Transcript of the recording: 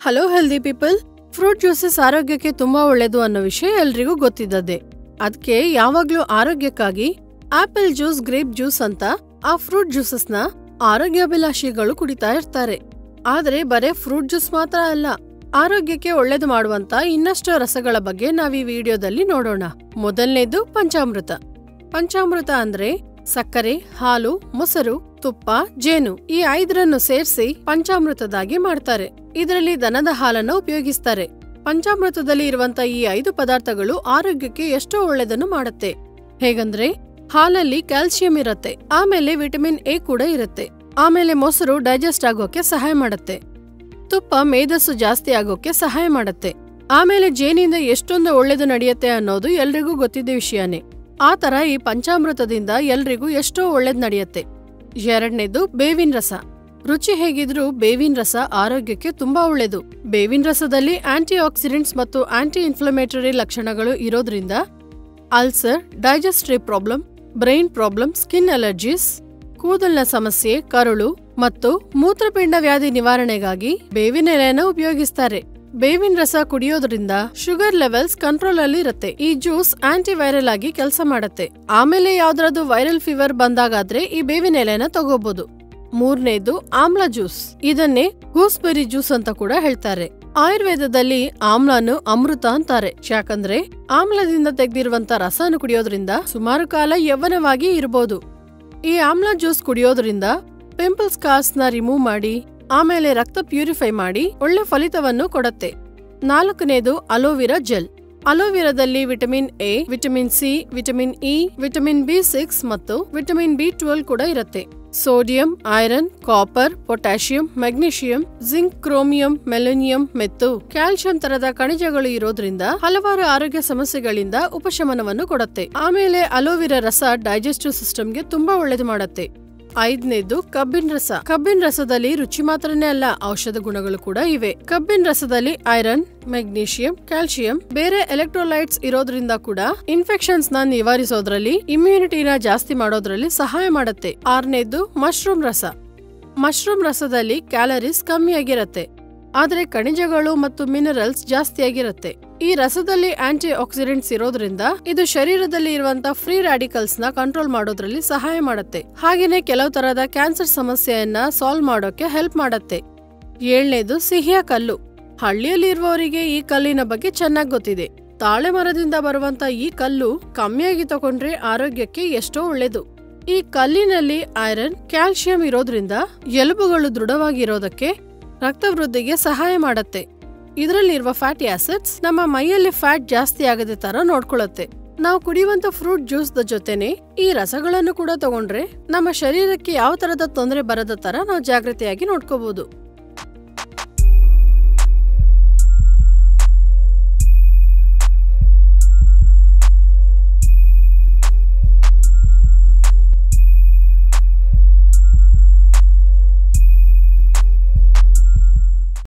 Hello healthy people, fruit juices ಆರೋಗ್ಯಕ್ಕೆ ತುಂಬಾ ಒಳ್ಳೇದು ಅನ್ನೋ ವಿಷಯ ಎಲ್ರಿಗೂ ಗೊತ್ತಿದ್ದದೆ. ಅದಕ್ಕೆ ಯಾವಾಗ್ಲೂ ಆರೋಗ್ಯಕ್ಕಾಗಿ ಆಪಲ್ ಜ್ಯೂಸ್, ಗ್ರೇಪ್ ಜ್ಯೂಸ್ ಅಂತ ಆ ಫ್ರೂಟ್ ಜ್ಯೂಸಸ್ನ ಆರೋಗ್ಯಾಭಿಲಾಷಿಗಳು ಕುಡಿತಾ ಇರ್ತಾರೆ. ಆದ್ರೆ ಬರೇ ಫ್ರೂಟ್ ಜ್ಯೂಸ್ ಮಾತ್ರ ಅಲ್ಲ, ಆರೋಗ್ಯಕ್ಕೆ ಒಳ್ಳೇದು ಮಾಡುವಂತ ಇನ್ನಷ್ಟು ರಸಗಳ ಬಗ್ಗೆ ನಾವ್ ಈ ವಿಡಿಯೋದಲ್ಲಿ ನೋಡೋಣ. ಮೊದಲನೇದು ಪಂಚಾಮೃತ. ಪಂಚಾಮೃತ ಅಂದ್ರೆ ಸಕ್ಕರೆ, ಹಾಲು, ಮೊಸರು, ತುಪ್ಪ, ಜೇನು ಈ 5ರನ್ನು ಸೇರಿಸಿ ಪಂಚಾಮೃತದಾಗಿ ಮಾಡ್ತಾರೆ. ಇದರಲ್ಲಿ ದನದ ಹಾಲನ್ನು ಉಪಯೋಗಿಸ್ತಾರೆ. ಪಂಚಾಮೃತದಲ್ಲಿ ಇರುವಂತ ಈ 5 ಪದಾರ್ಥಗಳು ಆರೋಗ್ಯಕ್ಕೆ ಎಷ್ಟೋ ಒಳ್ಳೆದನ್ನು ಮಾಡುತ್ತೆ. ಹೇಗಂದ್ರೆ ಹಾಲಲ್ಲಿ ಕ್ಯಾಲ್ಸಿಯಂ ಇರತ್ತೆ, ಆಮೇಲೆ ವಿಟಮಿನ್ ಎ ಕೂಡ ಇರುತ್ತೆ, ಆಮೇಲೆ ಮೊಸರು ಡೈಜೆಸ್ಟ್ ಆಗೋಕೆ ಸಹಾಯ ಮಾಡುತ್ತೆ, ತುಪ್ಪ ಮೇಧಸ್ಸು ಜಾಸ್ತಿ ಆಗೋಕೆ ಸಹಾಯ ಮಾಡುತ್ತೆ, ಆಮೇಲೆ ಜೇನಿಂದ ಎಷ್ಟೊಂದು ಒಳ್ಳೇದು ನಡೆಯುತ್ತೆ ಅನ್ನೋದು ಎಲ್ರಿಗೂ ಗೊತ್ತಿದ್ದ ವಿಷಯನೇ. ಆ ತರ ಈ ಪಂಚಾಮೃತದಿಂದ ಎಲ್ರಿಗೂ ಎಷ್ಟೋ ಒಳ್ಳೇದ್ ನಡೆಯುತ್ತೆ. ಎರಡನೇದು ಬೇವಿನ ರಸ. ರುಚಿ ಹೇಗಿದ್ರೂ ಬೇವಿನ ರಸ ಆರೋಗ್ಯಕ್ಕೆ ತುಂಬಾ ಒಳ್ಳೇದು. ಬೇವಿನ ರಸದಲ್ಲಿ ಆಂಟಿ ಆಕ್ಸಿಡೆಂಟ್ಸ್ ಮತ್ತು ಆಂಟಿ ಇನ್ಫ್ಲಮೇಟರಿ ಲಕ್ಷಣಗಳು ಇರೋದ್ರಿಂದ ulcer, digestive problem, brain problem, skin allergies, ಕೂದಲಿನ ಸಮಸ್ಯೆ, ಕರುಳು ಮತ್ತು ಮೂತ್ರಪಿಂಡ ವ್ಯಾಧಿ ನಿವಾರಣೆಗಾಗಿ ಬೇವಿನ ಎಲೆಯನ್ನು ಉಪಯೋಗಿಸ್ತಾರೆ. ಬೇವಿನ ರಸ ಕುಡಿಯೋದ್ರಿಂದ ಶುಗರ್ ಲೆವೆಲ್ಸ್ ಕಂಟ್ರೋಲ್ ಅಲ್ಲಿ ಇರುತ್ತೆ. ಈ ಜ್ಯೂಸ್ ಆಂಟಿ ವೈರಲ್ ಆಗಿ ಕೆಲಸ ಮಾಡುತ್ತೆ. ಆಮೇಲೆ ಯಾವ್ದಾದ್ರು ವೈರಲ್ ಫೀವರ್ ಬಂದಾಗಾದ್ರೆ ಈ ಬೇವಿನ ಎಲೆನ ತಗೋಬಹುದು. ಮೂರನೇದು ಆಮ್ಲ ಜ್ಯೂಸ್. ಇದನ್ನೇ ಗೂಸ್ಬೆರಿ ಜ್ಯೂಸ್ ಅಂತ ಕೂಡ ಹೇಳ್ತಾರೆ. ಆಯುರ್ವೇದದಲ್ಲಿ ಆಮ್ಲನು ಅಮೃತ ಅಂತಾರೆ. ಯಾಕಂದ್ರೆ ಆಮ್ಲದಿಂದ ತೆಗೆದಿರುವಂತ ರಸನ ಕುಡಿಯೋದ್ರಿಂದ ಸುಮಾರು ಕಾಲ ಯೌವನವಾಗಿ ಇರಬಹುದು. ಈ ಆಮ್ಲ ಜ್ಯೂಸ್ ಕುಡಿಯೋದ್ರಿಂದ ಪಿಂಪಲ್ ಸ್ಕಾರ್ಸ್ ನ ರಿಮೂವ್ ಮಾಡಿ ಆಮೇಲೆ ರಕ್ತ ಪ್ಯೂರಿಫೈ ಮಾಡಿ ಒಳ್ಳೆ ಫಲಿತವನ್ನು ಕೊಡುತ್ತೆ. ನಾಲ್ಕನೇದು ಅಲೋವೆರಾ ಜೆಲ್. ಅಲೋವೆರಾದಲ್ಲಿ vitamin A, vitamin C, vitamin E, vitamin ಬಿ6 ಮತ್ತು ವಿಟಮಿನ್ ಬಿ12 ಕೂಡ ಇರುತ್ತೆ. Sodium, iron, copper, potassium, magnesium, zinc, chromium, ಮೆಲೋನಿಯಂ ಮತ್ತು ಕ್ಯಾಲ್ಸಿಯಂ ತರದ ಖನಿಜಗಳು ಇರೋದ್ರಿಂದ ಹಲವಾರು ಆರೋಗ್ಯ ಸಮಸ್ಯೆಗಳಿಂದ ಉಪಶಮನವನ್ನು ಕೊಡುತ್ತೆ. ಆಮೇಲೆ ಅಲೋವೆರಾ ರಸ ಡೈಜೆಸ್ಟಿವ್ ಸಿಸ್ಟಮ್ಗೆ ತುಂಬಾ ಒಳ್ಳೇದು ಮಾಡುತ್ತೆ. ಐದನೇದು ಕಬ್ಬಿನ ರಸ. ಕಬ್ಬಿನ ರಸದಲ್ಲಿ ರುಚಿ ಮಾತ್ರನೇ ಅಲ್ಲ, ಔಷಧ ಗುಣಗಳು ಕೂಡ ಇವೆ. ಕಬ್ಬಿನ ರಸದಲ್ಲಿ ಐರನ್, ಮೆಗ್ನೀಷಿಯಂ, ಕ್ಯಾಲ್ಸಿಯಂ, ಬೇರೆ ಎಲೆಕ್ಟ್ರೋಲೈಟ್ಸ್ ಇರೋದ್ರಿಂದ ಕೂಡ ಇನ್ಫೆಕ್ಷನ್ಸ್ ನ ನಿವಾರಿಸೋದ್ರಲ್ಲಿ, ಇಮ್ಯುನಿಟಿನ ಜಾಸ್ತಿ ಮಾಡೋದ್ರಲ್ಲಿ ಸಹಾಯ ಮಾಡುತ್ತೆ. ಆರನೇದು ಮಶ್ರೂಮ್ ರಸ. ಮಶ್ರೂಮ್ ರಸದಲ್ಲಿ ಕ್ಯಾಲರೀಸ್ ಕಮ್ಮಿಯಾಗಿರತ್ತೆ, ಆದ್ರೆ ಖನಿಜಗಳು ಮತ್ತು ಮಿನರಲ್ಸ್ ಜಾಸ್ತಿಯಾಗಿರುತ್ತೆ. ಈ ರಸದಲ್ಲಿ ಆಂಟಿ ಆಕ್ಸಿಡೆಂಟ್ಸ್ ಇರೋದ್ರಿಂದ ಇದು ಶರೀರದಲ್ಲಿ ಇರುವಂತ ಫ್ರೀ ರಾಡಿಕಲ್ಸ್ ನ ಕಂಟ್ರೋಲ್ ಮಾಡೋದ್ರಲ್ಲಿ ಸಹಾಯ ಮಾಡುತ್ತೆ. ಹಾಗೇನೆ ಕೆಲವು ತರಹದ ಕ್ಯಾನ್ಸರ್ ಸಮಸ್ಯೆಯನ್ನ ಸಾಲ್ವ್ ಮಾಡೋಕೆ ಹೆಲ್ಪ್ ಮಾಡುತ್ತೆ. ಏಳನೇದು ಸಿಹಿಯ ಕಲ್ಲು. ಹಳ್ಳಿಯಲ್ಲಿ ಇರುವವರಿಗೆ ಈ ಕಲ್ಲಿನ ಬಗ್ಗೆ ಚೆನ್ನಾಗಿ ಗೊತ್ತಿದೆ. ತಾಳೆ ಮರದಿಂದ ಬರುವಂತ ಈ ಕಲ್ಲು ಕಮ್ಮಿಯಾಗಿ ತಗೊಂಡ್ರೆ ಆರೋಗ್ಯಕ್ಕೆ ಎಷ್ಟೋ ಒಳ್ಳೇದು. ಈ ಕಲ್ಲಿನಲ್ಲಿ ಐರನ್, ಕ್ಯಾಲ್ಸಿಯಂ ಇರೋದ್ರಿಂದ ಎಲುಬುಗಳು ದೃಢವಾಗಿರೋದಕ್ಕೆ, ರಕ್ತ ವೃದ್ಧಿಗೆ ಸಹಾಯ ಮಾಡುತ್ತೆ. ಇದರಲ್ಲಿರುವ ಫ್ಯಾಟಿ ಆಸಿಡ್ಸ್ ನಮ್ಮ ಮೈಯಲ್ಲಿ ಫ್ಯಾಟ್ ಜಾಸ್ತಿ ಆಗದೆ ತರ ನೋಡ್ಕೊಳ್ಳುತ್ತೆ. ನಾವು ಕುಡಿಯುವಂತ ಫ್ರೂಟ್ ಜ್ಯೂಸ್ ಜೊತೆನೆ ಈ ರಸಗಳನ್ನು ಕೂಡ ತಗೊಂಡ್ರೆ ನಮ್ಮ ಶರೀರಕ್ಕೆ ಯಾವ ತರದ ತೊಂದರೆ ಬರದ ತರ ನಾವು ಜಾಗೃತಿಯಾಗಿ ನೋಡ್ಕೋಬಹುದು.